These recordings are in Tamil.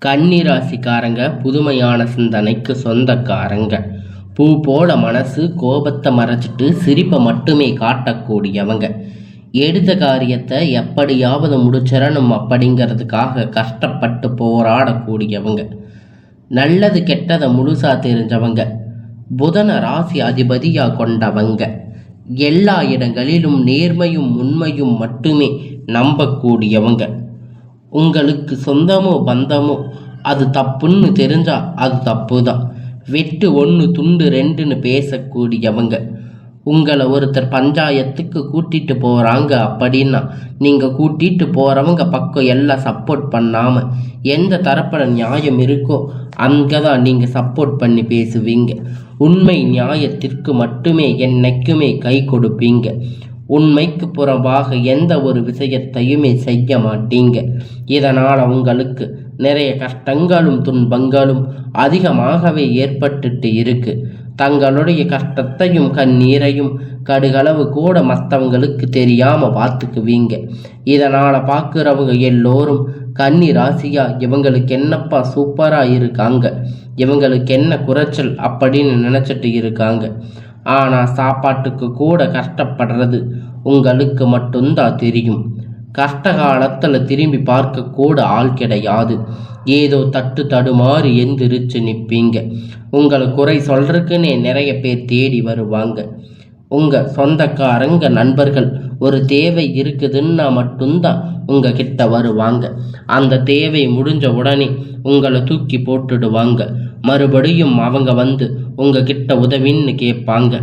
கன்னிராசிக்காரங்க புதுமையான சிந்தனைக்கு சொந்தக்காரங்க. பூ போல மனசு, கோபத்தை மறைச்சிட்டு சிரிப்பை மட்டுமே காட்டக்கூடியவங்க. எடுத்த காரியத்தை எப்படியாவது முடிச்சிடணும் அப்படிங்கிறதுக்காக கஷ்டப்பட்டு போராடக்கூடியவங்க. நல்லது கெட்டதை முழுசா தெரிஞ்சவங்க. புதன ராசி அதிபதியா கொண்டவங்க. எல்லா இடங்களிலும் நேர்மையும் உண்மையும் மட்டுமே நம்பக்கூடியவங்க. உங்களுக்கு சொந்தமோ பந்தமோ அது தப்புன்னு தெரிஞ்சா அது தப்பு தான். வெட்டு 1 துண்டு 2ன்னு பேசக்கூடியவங்க. உங்களை ஒருத்தர் பஞ்சாயத்துக்கு கூட்டிட்டு போகிறாங்க அப்படின்னா நீங்கள் கூட்டிட்டு போகிறவங்க பக்கம் எல்லாம் சப்போர்ட் பண்ணாமல் எந்த தரப்பில் நியாயம் இருக்கோ அங்கே தான் நீங்கள் சப்போர்ட் பண்ணி பேசுவீங்க. உண்மை நியாயத்திற்கு மட்டுமே என்னைக்குமே கை கொடுப்பீங்க. உண்மைக்கு புறம்பாக எந்த ஒரு விஷயத்தையுமே செய்ய மாட்டீங்க. இதனால் உங்களுக்கு நிறைய கஷ்டங்களும் துன்பங்களும் அதிகமாகவே ஏற்பட்டுட்டு இருக்கு. தங்களுடைய கஷ்டத்தையும் கண்ணீரையும் கடுகளவு கூட மற்றவங்களுக்கு தெரியாம பார்த்துக்குவீங்க. இதனால பார்க்குறவங்க எல்லோரும் கன்னி ராசியா இவங்களுக்கு என்னப்பா சூப்பரா இருக்காங்க, இவங்களுக்கு என்ன குறைச்சல் அப்படின்னு நினைச்சிட்டு இருக்காங்க. ஆனால் சாப்பாட்டுக்கு கூட கஷ்டப்படுறது உங்களுக்கு மட்டும்தான் தெரியும். கஷ்ட காலத்தில் திரும்பி பார்க்க கூட ஆள் கிடையாது. ஏதோ தடுமாறி எந்திரிச்சு நிற்பீங்க. உங்களை குறை சொல்றதுக்குன்னே நிறைய பேர் தேடி வருவாங்க. உங்கள் சொந்தக்காரங்க நண்பர்கள் ஒரு தேவை இருக்குதுன்னா மட்டும்தான் உங்ககிட்ட வருவாங்க. அந்த தேவை முடிஞ்ச உடனே உங்களை தூக்கி போட்டுடுவாங்க. மறுபடியும் அவங்க வந்து உங்ககிட்ட உதவின்னு கேட்பாங்க.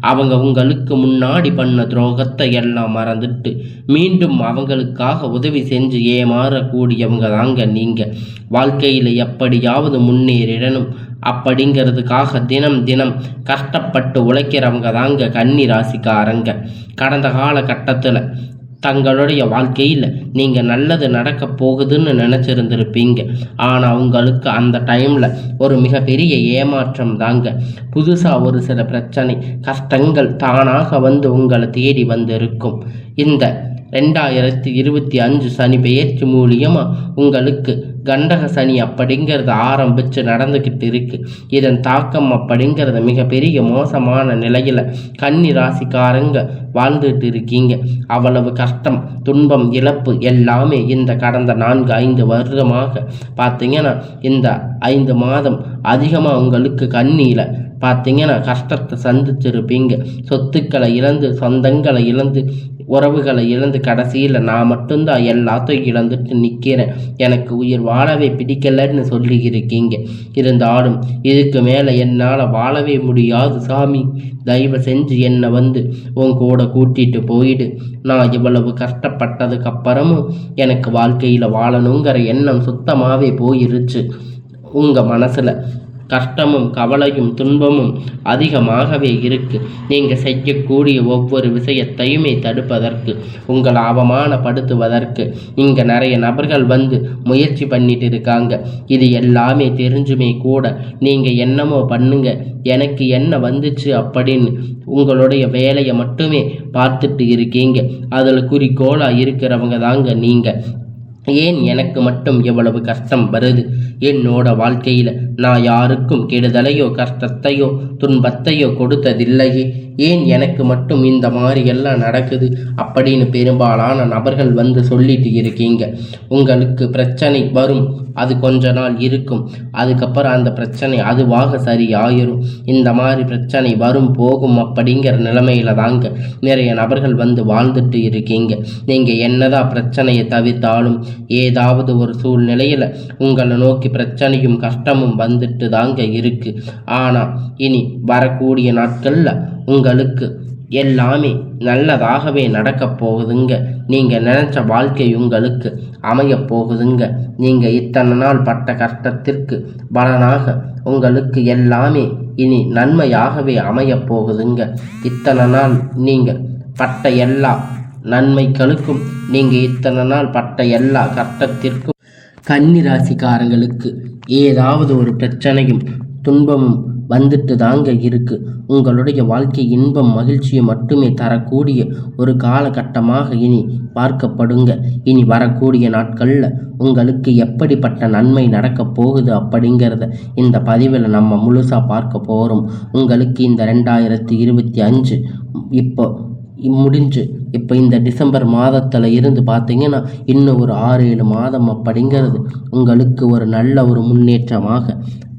அவங்க உங்களுக்கு முன்னாடி பண்ண துரோகத்தை எல்லாம் மறந்துட்டு மீண்டும் அவங்களுக்காக உதவி செஞ்சு ஏமாறக்கூடியவங்க தாங்க நீங்கள். வாழ்க்கையில் எப்படியாவது முன்னேறிடணும் அப்படிங்கிறதுக்காக தினம் தினம் கஷ்டப்பட்டு உழைக்கிறவங்க தாங்க கன்னி ராசிக்காரங்க. கடந்த காலகட்டத்தில் தங்களுடைய வாழ்க்கையில் நீங்கள் நல்லது நடக்க போகுதுன்னு நினச்சிருந்துருப்பீங்க. ஆனால் உங்களுக்கு அந்த டைமில் ஒரு மிகப்பெரிய ஏமாற்றம் தாங்க. புதுசாக ஒரு சில பிரச்சனை கஷ்டங்கள் தானாக வந்து உங்களை தேடி வந்து இருக்கும். இந்த 2025 சனி பெயர்ச்சி மூலியமாக உங்களுக்கு கண்டக சனி அப்படிங்கிறது ஆரம்பித்து நடந்துக்கிட்டு இருக்கு. இதன் தாக்கம் அப்படிங்கிறது மிகப்பெரிய மோசமான நிலையில் கன்னி ராசிக்காரங்க வாழ்ந்துட்டு இருக்கீங்க. அவ்வளவு கஷ்டம், துன்பம், இழப்பு எல்லாமே இந்த கடந்த 4-5 வருடமாக பார்த்தீங்கன்னா இந்த 5 மாதம் அதிகமாக உங்களுக்கு கண்ணியில் பார்த்தீங்கன்னா கஷ்டத்தை சந்திச்சிருப்பீங்க. சொத்துக்களை இழந்து, சொந்தங்களை இழந்து, உறவுகளை இழந்து, கடைசியில் நான் மட்டும்தான் எல்லாத்தையும் இழந்துட்டு நிற்கிறேன், எனக்கு உயிர் வாழவே பிடிக்கலன்னு சொல்லி இருக்கீங்க. இருந்தாலும் இதுக்கு மேலே என்னால் வாழவே முடியாது சாமி, தயவு செஞ்சு என்னை வந்து உன் கூட கூட்டிட்டு போயிடு. நான் இவ்வளவு கஷ்டப்பட்டதுக்கு அப்புறமும் எனக்கு வாழ்க்கையில் வாழணுங்கிற எண்ணம் சுத்தமாகவே போயிருச்சு. உங்கள் மனசில் கஷ்டமும் கவலையும் துன்பமும் அதிகமாகவே இருக்கு. நீங்கள் செய்யக்கூடிய ஒவ்வொரு விஷயத்தையுமே தடுப்பதற்கு, உங்களை அவமானப்படுத்துவதற்கு இங்கே நிறைய நபர்கள் வந்து முயற்சி பண்ணிட்டு இருக்காங்க. இது எல்லாமே தெரிஞ்சுமே கூட நீங்கள் என்னமோ பண்ணுங்க, எனக்கு என்ன வந்துச்சு அப்படின்னு உங்களுடைய வேலையை மட்டுமே பார்த்துட்டு இருக்கீங்க. அதில் குறிக்கோளாக இருக்கிறவங்க தாங்க நீங்கள். ஏன் எனக்கு மட்டும் எவ்வளவு கஷ்டம் வருது? என்னோட வாழ்க்கையில் நான் யாருக்கும் கெடுதலையோ கஷ்டத்தையோ துன்பத்தையோ கொடுத்ததில்லையே, ஏன் எனக்கு மட்டும் இந்த மாதிரி எல்லாம் நடக்குது அப்படின்னு பெரும்பாலான நபர்கள் வந்து சொல்லிட்டு இருக்கீங்க. உங்களுக்கு பிரச்சனை வரும், அது கொஞ்ச நாள் இருக்கும், அதுக்கப்புறம் அந்த பிரச்சனை அதுவாக சரி ஆயிரும். இந்த மாதிரி பிரச்சனை வரும் போகும் அப்படிங்கிற நிலைமையில தாங்க நிறைய நபர்கள் வந்து வாழ்ந்துட்டு இருக்கீங்க. நீங்கள் என்னதான் பிரச்சனையை தவிர்த்தாலும் ஏதாவது ஒரு சூழ்நிலையில் உங்களை நோக்கி பிரச்சனையும் கஷ்டமும் வந்துட்டு தாங்க இருக்கு. ஆனால் இனி வரக்கூடிய நாட்களில் உங்களுக்கு எல்லாமே நல்லதாகவே நடக்க போகுதுங்க. நீங்கள் நினச்ச வாழ்க்கை உங்களுக்கு அமைய போகுதுங்க. நீங்கள் இத்தனை நாள் பட்ட கஷ்டத்திற்கு பலனாக உங்களுக்கு எல்லாமே இனி நன்மையாகவே அமைய போகுதுங்க. இத்தனை நாள் நீங்கள் பட்ட எல்லா நன்மைகளுக்கும், நீங்கள் இத்தனை நாள் பட்ட எல்லா கஷ்டத்திற்கும் கன்னி ராசிக்காரங்களுக்கு ஏதாவது ஒரு பிரச்சனையும் துன்பமும் வந்துட்டு தாங்க இருக்கு. உங்களுடைய வாழ்க்கை இன்பம் மகிழ்ச்சியை மட்டுமே தரக்கூடிய ஒரு காலகட்டமாக இனி பார்க்கப்படுங்க. இனி வரக்கூடிய நாட்களில் உங்களுக்கு எப்படிப்பட்ட நன்மை நடக்கப் போகுது அப்படிங்கிறத இந்த பதிவில் நம்ம முழுசாக பார்க்க போகிறோம். உங்களுக்கு இந்த 2025 இப்போ முடிஞ்சு இப்போ இந்த டிசம்பர் மாதத்தில் இருந்து பார்த்தீங்கன்னா இன்னும் ஒரு 6-7 மாதம் அப்படிங்கிறது உங்களுக்கு ஒரு நல்ல ஒரு முன்னேற்றமாக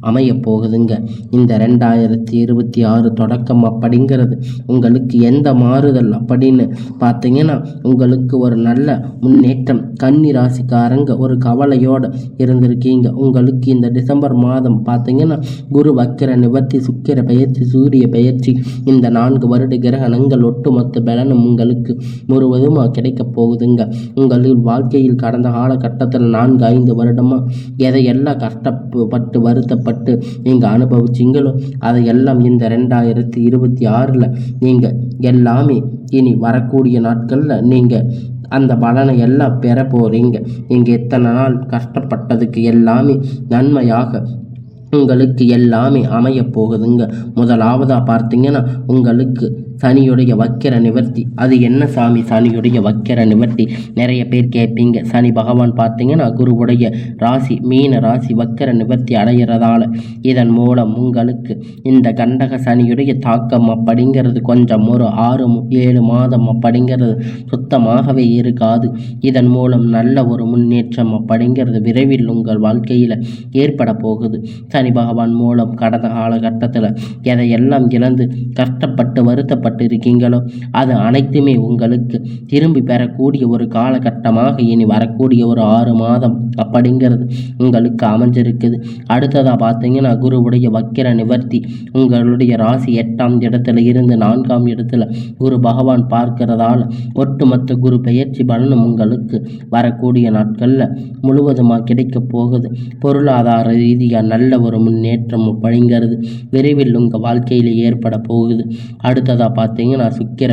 அமைய போகுதுங்க. இந்த 2026 தொடக்கம் அப்படிங்கிறது உங்களுக்கு எந்த மாறுதல் அப்படின்னு பார்த்தீங்கன்னா உங்களுக்கு ஒரு நல்ல முன்னேற்றம். கன்னி ராசிக்காரங்க ஒரு கவலையோடு இருந்திருக்கீங்க. உங்களுக்கு இந்த டிசம்பர் மாதம் பார்த்தீங்கன்னா குரு வக்கிர நிவர்த்தி, சுக்கிர பெயர்ச்சி, சூரிய பெயர்ச்சி, இந்த 4 வருட கிரகணங்கள் ஒட்டுமொத்த பலனும் உங்களுக்கு முழுவதுமாக கிடைக்க போகுதுங்க. உங்கள் வாழ்க்கையில் கடந்த காலகட்டத்தில் 4-5 வருடமாக எதையெல்லாம் கஷ்டப்பட்டு வருத்தப்பட்டு நீங்கள் அனுபவிச்சிங்களோ அதையெல்லாம் இந்த 2026 நீங்கள் எல்லாமே இனி வரக்கூடிய நாட்களில் நீங்கள் அந்த பலனை எல்லாம் பெற போகிறீங்க. நீங்கள் எத்தனை நாள் கஷ்டப்பட்டதுக்கு எல்லாமே நன்மையாக உங்களுக்கு எல்லாமே அமைய போகுதுங்க. முதலாவதாக பார்த்தீங்கன்னா உங்களுக்கு சனியுடைய வக்கிர நிவர்த்தி. அது என்ன சாமி சனியுடைய வக்கிர நிவர்த்தி? நிறைய பேர் கேட்பீங்க. சனி பகவான் பார்த்தீங்கன்னா குருவுடைய ராசி மீன ராசி வக்கிர நிவர்த்தி அடைகிறதால இதன் மூலம் உங்களுக்கு இந்த கண்டக சனியுடைய தாக்கம் அப்படிங்கிறது கொஞ்சம் ஒரு 6-7 மாதம் அப்படிங்கிறது சுத்தமாகவே இருக்காது. இதன் மூலம் நல்ல ஒரு முன்னேற்றம் அப்படிங்கிறது விரைவில் உங்கள் வாழ்க்கையில் ஏற்பட போகுது. சனி பகவான் மூலம் கடந்த காலகட்டத்தில் எதையெல்லாம் இழந்து கஷ்டப்பட்டு வருத்தப்பட்டு இருக்கீங்களோ அது அனைத்துமே உங்களுக்கு திரும்பி பெறக்கூடிய ஒரு காலகட்டமாக இனி வரக்கூடிய ஒரு 6 மாதம் அப்படிங்கிறது உங்களுக்கு அமைஞ்சிருக்குது. அடுத்ததாக பார்த்தீங்கன்னா குருவுடைய வக்கிர நிவர்த்தி உங்களுடைய ராசி 8ஆம் இடத்துல இருந்து 4ஆம் இடத்துல குரு பகவான் பார்க்கிறதால ஒட்டுமொத்த குரு பெயர்ச்சி பலனும் உங்களுக்கு வரக்கூடிய நாட்களில் முழுவதுமாக கிடைக்க போகுது. பொருளாதார ரீதியாக நல்ல ஒரு முன்னேற்றம் அப்படிங்கிறது விரைவில் உங்கள் வாழ்க்கையில் ஏற்பட போகுது. அடுத்ததாக பார்த்தீங்கன்னா சுக்கிர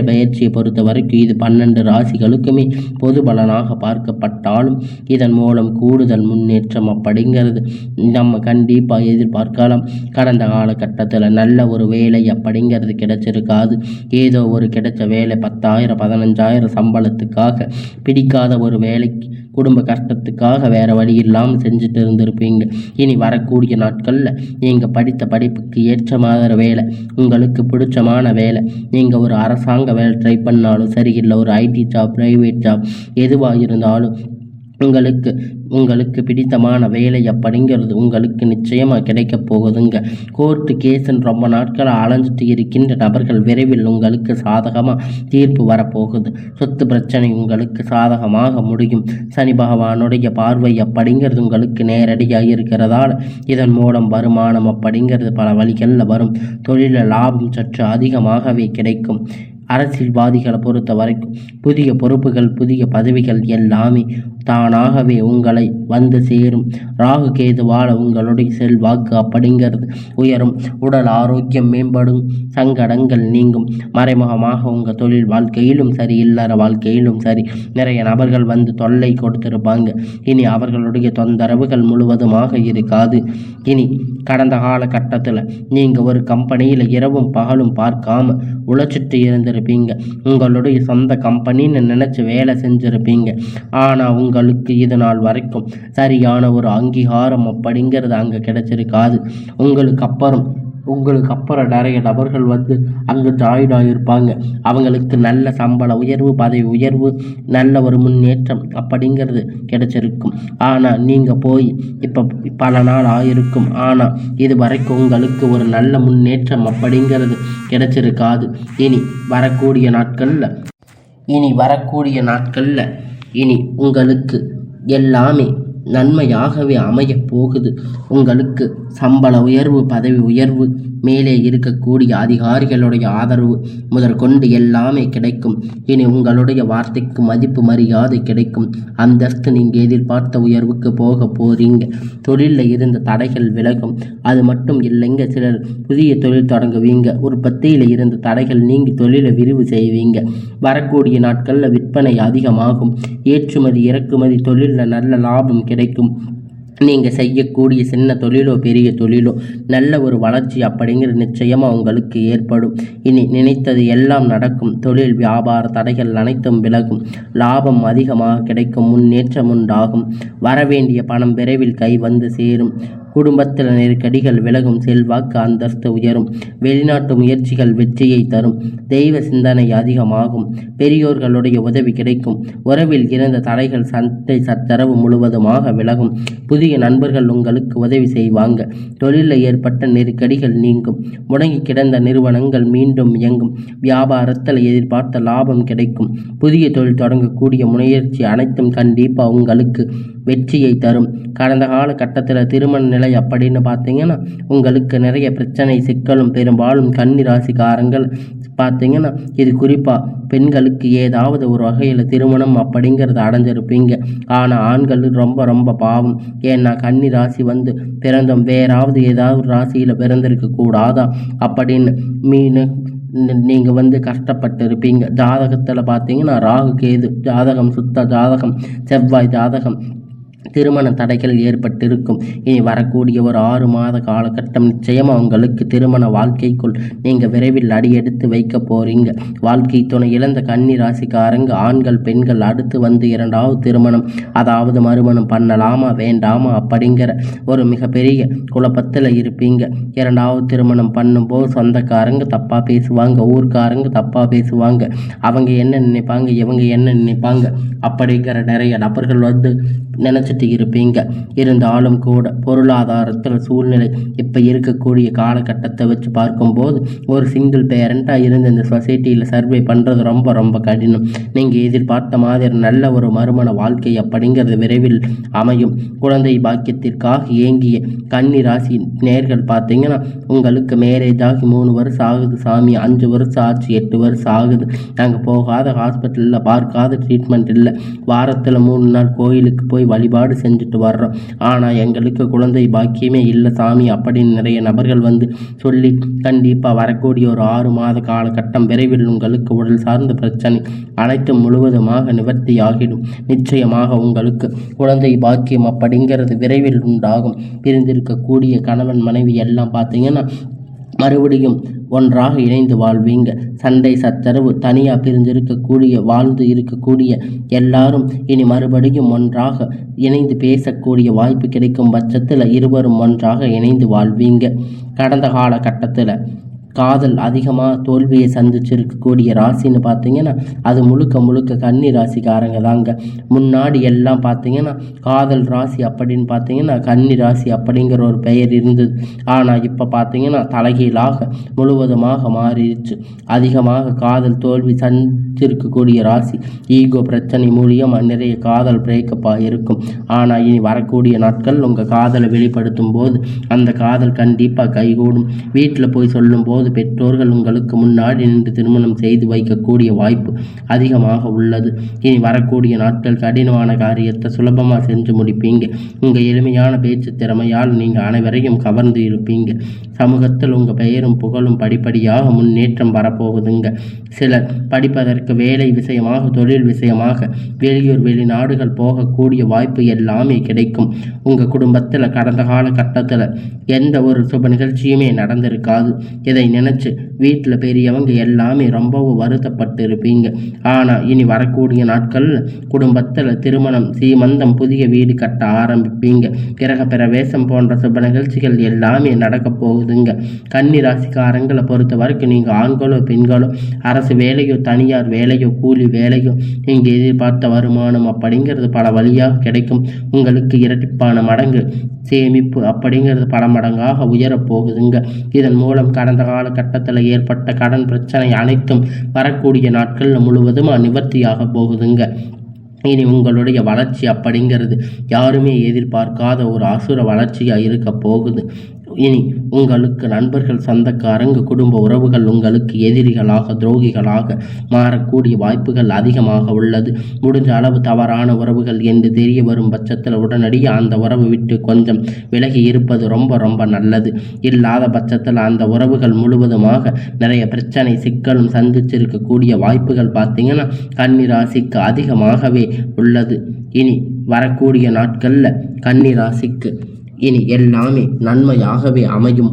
பயிற்சியை பொறுத்த வரைக்கும் இது 12 ராசிகளுக்குமே பொது பலனாக பார்க்கப்பட்டாலும் இதன் மூலம் கூடுதல் முன்னேற்றம் அப்படிங்கிறது நம்ம கண்டிப்பாக எதிர்பார்க்கலாம். கடந்த காலகட்டத்தில் நல்ல ஒரு வேலை அப்படிங்கிறது கிடைச்சிருக்காது. ஏதோ ஒரு கிடைச்ச வேலை 10,000-15,000 சம்பளத்துக்காக பிடிக்காத ஒரு வேலைக்கு குடும்ப கஷ்டத்துக்காக வேறு வழி இல்லாமல் செஞ்சுட்டு இருந்திருப்பீங்க. இனி வரக்கூடிய நாட்களில் நீங்கள் படித்த படிப்புக்கு ஏற்ற மாதிரி வேலை, உங்களுக்கு பிடிச்சமான வேலை, நீங்கள் ஒரு அரசாங்க வேலை ட்ரை பண்ணாலும் சரி, இல்லை ஒரு ஐடி ஜாப், ப்ரைவேட் ஜாப் எதுவாக இருந்தாலும் உங்களுக்கு பிடித்தமான வேலை அப்படிங்கிறது உங்களுக்கு நிச்சயமாக கிடைக்க போகுதுங்க. கோர்ட்டு கேஸுன்னு ரொம்ப நாட்களாக அலைஞ்சிட்டு இருக்கின்ற நபர்கள் விரைவில் உங்களுக்கு சாதகமாக தீர்ப்பு வரப்போகுது. சொத்து பிரச்சனை உங்களுக்கு சாதகமாக முடியும். சனி பகவானுடைய பார்வை அப்படிங்கிறது உங்களுக்கு நேரடியாக இருக்கிறதால இதன் மூலம் வருமானம் அப்படிங்கிறது பல வழிகளில் வரும். தொழிலில் லாபம் சற்று அதிகமாகவே கிடைக்கும். அரசியல்வாதிகளை பொறுத்த வரைக்கும் புதிய பொறுப்புகள், புதிய பதவிகள் எல்லாமே தானாகவே உங்களை வந்து சேரும். ராகு கேதுவால் உங்களுடைய செல்வாக்கு அப்படிங்கிறது உயரும். உடல் ஆரோக்கியம் மேம்படும். சங்கடங்கள் நீங்கும். மறைமுகமாக உங்கள் தொழில் வாழ்க்கையிலும் சரி, இல்லற வாழ்க்கையிலும் சரி நிறைய நபர்கள் வந்து தொல்லை கொடுத்திருப்பாங்க. இனி அவர்களுடைய தொந்தரவுகள் முழுவதுமாக இருக்காது. இனி கடந்த காலகட்டத்தில் நீங்கள் ஒரு கம்பெனியில் இரவும் பகலும் பார்க்காம உழைச்சிட்டு இருந்திருப்பீங்க. உங்களுடைய சொந்த கம்பெனின்னு நினச்சி வேலை செஞ்சுருப்பீங்க. ஆனால் உங்களுக்கு இது நாள் வரைக்கும் சரியான ஒரு அங்கீகாரம் அப்படிங்கிறது அங்கே கிடைச்சிருக்காது. உங்களுக்கு அப்புறம் நிறைய நபர்கள் வந்து அங்கே ஜாயின் ஆகியிருப்பாங்க. அவங்களுக்கு நல்ல சம்பள உயர்வு, பதவி உயர்வு, நல்ல ஒரு முன்னேற்றம் அப்படிங்கிறது கிடைச்சிருக்கும். ஆனால் நீங்கள் போய் இப்போ பல நாள் ஆகிருக்கும். ஆனால் இது வரைக்கும் உங்களுக்கு ஒரு நல்ல முன்னேற்றம் அப்படிங்கிறது கிடைச்சிருக்காது. இனி வரக்கூடிய நாட்களில் இனி உங்களுக்கு எல்லாமே நன்மையாகவே அமைய போகுது. உங்களுக்கு சம்பள உயர்வு, பதவி உயர்வு, மேலே இருக்கக்கூடிய அதிகாரிகளுடைய ஆதரவு முதற்கொண்டு எல்லாமே கிடைக்கும். இனி உங்களுடைய வார்த்தைக்கு மதிப்பு மரியாதை கிடைக்கும். அந்தஸ்து நீங்கள் எதிர்பார்த்த உயர்வுக்கு போக போகிறீங்க. தொழிலில் இருந்த தடைகள் விலகும். அது மட்டும் இல்லைங்க, சிலர் புதிய தொழில் தொடங்குவீங்க. உற்பத்தியில் இருந்த தடைகள் நீங்கி தொழிலை விரிவு செய்வீங்க. வரக்கூடிய நாட்களில் விற்பனை அதிகமாகும். ஏற்றுமதி இறக்குமதி தொழிலில் நல்ல லாபம் கிடைக்கும். நீங்கள் செய்யக்கூடிய சின்ன தொழிலோ பெரிய தொழிலோ நல்ல ஒரு வளர்ச்சி அப்படிங்கிறது நிச்சயமாக உங்களுக்கு ஏற்படும். இனி நினைத்தது எல்லாம் நடக்கும். தொழில் வியாபார தடைகள் அனைத்தும் விலகும். லாபம் அதிகமாக கிடைக்கும். முன்னேற்றம் உண்டாகும். வரவேண்டிய பணம் விரைவில் கை வந்து சேரும். குடும்பத்தில் நெருக்கடிகள் விலகும். செல்வாக்கு அந்தஸ்து உயரும். வெளிநாட்டு முயற்சிகள் வெற்றியை தரும். தெய்வ சிந்தனை அதிகமாகும். பெரியோர்களுடைய உதவி கிடைக்கும். உறவில் இருந்த தடைகள் சண்டை சச்சரவு முழுவதுமாக விலகும். புதிய நண்பர்கள் உங்களுக்கு உதவி செய்வாங்க. தொழிலில் ஏற்பட்ட நெருக்கடிகள் நீங்கும். முடங்கி கிடந்த நிறுவனங்கள் மீண்டும் இயங்கும். வியாபாரத்தில் எதிர்பார்த்த லாபம் கிடைக்கும். புதிய தொழில் தொடங்கக்கூடிய முயற்சி அனைத்தும் கண்டிப்பாக உங்களுக்கு வெற்றியை தரும். கடந்த கால கட்டத்தில் திருமண நிலை அப்படின்னு பார்த்தீங்கன்னா உங்களுக்கு நிறைய பிரச்சனை சிக்கலும் பெரும்பாலும் கன்னி ராசிக்காரங்கள் பார்த்தீங்கன்னா இது குறிப்பாக பெண்களுக்கு ஏதாவது ஒரு வகையில் திருமணம் அப்படிங்கிறத அடைஞ்சிருப்பீங்க. ஆனால் ஆண்கள் ரொம்ப ரொம்ப பாவம். ஏன்னா கன்னி ராசி பிறந்தோம் வேறாவது ஏதாவது ராசியில் பிறந்திருக்க கூடாதா அப்படின்னு நீங்கள் கஷ்டப்பட்டு இருப்பீங்க. ஜாதகத்தில் பார்த்தீங்கன்னா ராகு கேது ஜாதகம், சுத்த ஜாதகம், செவ்வாய் ஜாதகம், திருமண தடைகள் ஏற்பட்டிருக்கும். இனி வரக்கூடிய ஒரு 6 மாத காலகட்டம் நிச்சயமாக உங்களுக்கு திருமண வாழ்க்கைக்குள் நீங்கள் விரைவில் அடியெடுத்து வைக்க போறீங்க. வாழ்க்கை துணை இழந்த கன்னி ராசிக்காரங்க ஆண்கள் பெண்கள் அடுத்து 2வது திருமணம் அதாவது மறுமணம் பண்ணலாமா வேண்டாமா அப்படிங்கிற ஒரு மிகப்பெரிய குழப்பத்தில் இருப்பீங்க. 2வது திருமணம் பண்ணும்போது சொந்தக்காரங்க தப்பாக பேசுவாங்க, ஊர்க்காரங்க தப்பாக பேசுவாங்க. அவங்க என்ன நினைப்பாங்க, இவங்க என்ன நினைப்பாங்க அப்படிங்கிற நிறைய நபர்கள் நினச்சிட்டு இருப்பீங்க. இருந்தாலும் கூட பொருளாதாரத்தில் சூழ்நிலை இப்போ இருக்கக்கூடிய காலகட்டத்தை வச்சு பார்க்கும்போது ஒரு சிங்கிள் பேரண்டாக இருந்து இந்த சொசைட்டியில் சர்வே பண்ணுறது ரொம்ப ரொம்ப கடினம். நீங்கள் எதிர்பார்த்த மாதிரி நல்ல ஒரு மறுமண வாழ்க்கை அப்படிங்கிறது விரைவில் அமையும். குழந்தை பாக்கியத்திற்காக ஏங்கிய கன்னி ராசி நேர்கள் பார்த்தீங்கன்னா உங்களுக்கு மேரேஜ் ஆகி 3 வருஷம் ஆகுது சாமி, 5 வருஷம் ஆச்சு, 8 வருஷம் ஆகுது, நாங்கள் போகாத ஹாஸ்பிட்டலில் பார்க்காத ட்ரீட்மெண்ட் இல்லை, வாரத்தில் 3 நாள் கோயிலுக்கு போய் வழிபாடு செஞ்சுட்டு வர்றோம், ஆனால் எங்களுக்கு குழந்தை பாக்கியமே இல்லை சாமி அப்படின்னு நிறைய நபர்கள் சொல்லி கண்டிப்பாக வரக்கூடிய ஒரு 6 மாத காலகட்டம் விரைவில் உங்களுக்கு உடல் சார்ந்த பிரச்சனை அனைத்தும் முழுவதுமாக நிவர்த்தி ஆகிடும். நிச்சயமாக உங்களுக்கு குழந்தை பாக்கியம் அப்படிங்கிறது விரைவில் உண்டாகும். பிரிந்திருக்கக்கூடிய கணவன் மனைவி எல்லாம் பார்த்தீங்கன்னா மறுபடியும் ஒன்றாக இணைந்து வாழ்வீங்க. சண்டை சச்சரவு தனியாக வாழ்ந்து இருக்கக்கூடிய எல்லாரும் இனி மறுபடியும் ஒன்றாக இணைந்து பேசக்கூடிய வாய்ப்பு கிடைக்கும் பட்சத்தில் இருவரும் ஒன்றாக இணைந்து வாழ்வீங்க. கடந்த காலகட்டத்தில் காதல் அதிகமாக தோல்வியை சந்திச்சிருக்கக்கூடிய ராசின்னு பார்த்தீங்கன்னா அது முழுக்க கன்னி ராசிக்காரங்க தாங்க. முன்னாடி எல்லாம் பார்த்தீங்கன்னா காதல் ராசி அப்படின்னு பார்த்தீங்கன்னா கன்னி ராசி அப்படிங்கிற ஒரு பெயர் இருந்தது. ஆனால் இப்போ பார்த்தீங்கன்னா தலைகீழாக முழுவதுமாக மாறிடுச்சு. அதிகமாக காதல் தோல்வி சந்திச்சிருக்கக்கூடிய ராசி. ஈகோ பிரச்சனை மூலியமாக நிறைய காதல் பிரேக்கப்பாக இருக்கும். ஆனால் இனி வரக்கூடிய நாட்கள் உங்கள் காதலை வெளிப்படுத்தும் போது அந்த காதல் கண்டிப்பாக கைகூடும். வீட்டில் போய் சொல்லும்போது பெற்றோர்கள் உங்களுக்கு முன்னாடி நின்று திருமணம் செய்து வைக்கக்கூடிய வாய்ப்பு அதிகமாக உள்ளது. இனி வரக்கூடிய நாட்கள் கடினமான காரியத்தை சுலபமாக செஞ்சு முடிப்பீங்க. உங்கள் எளிமையான பேச்சு திறமையால் நீங்கள் அனைவரையும் கவர்ந்து இருப்பீங்க. சமூகத்தில் உங்கள் பெயரும் புகழும் படிப்படியாக முன்னேற்றம் வரப்போகுதுங்க. சிலர் படிப்பதற்கு வேலை விஷயமாக தொழில் விஷயமாக வெளியூர் வெளிநாடுகள் போகக்கூடிய வாய்ப்பு எல்லாமே கிடைக்கும். உங்கள் குடும்பத்தில் கடந்த காலகட்டத்தில் எந்த ஒரு சுப நிகழ்ச்சியுமே நடந்திருக்காது. இதை நினச்சி வீட்டில் பெரியவங்க எல்லாமே ரொம்பவும் வருத்தப்பட்டு இருப்பீங்க. ஆனால் இனி வரக்கூடிய நாட்களில் குடும்பத்தில் திருமணம், சீமந்தம், புதிய வீடு கட்ட ஆரம்பிப்பீங்க. கிரக பிரவேசம் போன்ற சுப நிகழ்ச்சிகள் எல்லாமே நடக்க போகுதுங்க. கன்னி ராசிக்காரங்களை பொறுத்த வரைக்கும் நீங்கள் ஆண்களோ பெண்களோ அரசு வேலையோ தனியார் வேலையோ கூலி வேலையோ நீங்கள் எதிர்பார்த்த வருமானம் அப்படிங்கிறது பல வழியாக கிடைக்கும். உங்களுக்கு இரட்டிப்பான மடங்கு சேமிப்பு அப்படிங்கிறது பல மடங்காக உயரப்போகுதுங்க. இதன் மூலம் கடந்த காலகட்டத்தில் ஏற்பட்ட கடன் பிரச்சனை அனைத்தும் வரக்கூடிய நாட்கள் முழுவதும் நிவர்த்தியாக போகுதுங்க. இனி உங்களுடைய வளர்ச்சி அப்படிங்கிறது யாருமே எதிர்பார்க்காத ஒரு அசுர வளர்ச்சியாக இருக்க போகுது. இனி உங்களுக்கு நண்பர்கள், சொந்தக்காரங்க, குடும்ப உறவுகள் உங்களுக்கு எதிரிகளாக, துரோகிகளாக மாறக்கூடிய வாய்ப்புகள் அதிகமாக உள்ளது. முடிஞ்ச அளவு தவறான உறவுகள் என்று தெரிய வரும் பட்சத்தில் உடனடியாக அந்த உறவை விட்டு கொஞ்சம் விலகி இருப்பது ரொம்ப ரொம்ப நல்லது. இல்லாத பட்சத்தில் அந்த உறவுகள் முழுவதுமாக நிறைய பிரச்சனை, சிக்கலும் சந்திச்சிருக்கக்கூடிய வாய்ப்புகள் பார்த்தீங்கன்னா கன்னி ராசிக்கு அதிகமாகவே உள்ளது. இனி வரக்கூடிய நாட்களில் கன்னி ராசிக்கு இனி எல்லாமே நன்மையாகவே அமையும்.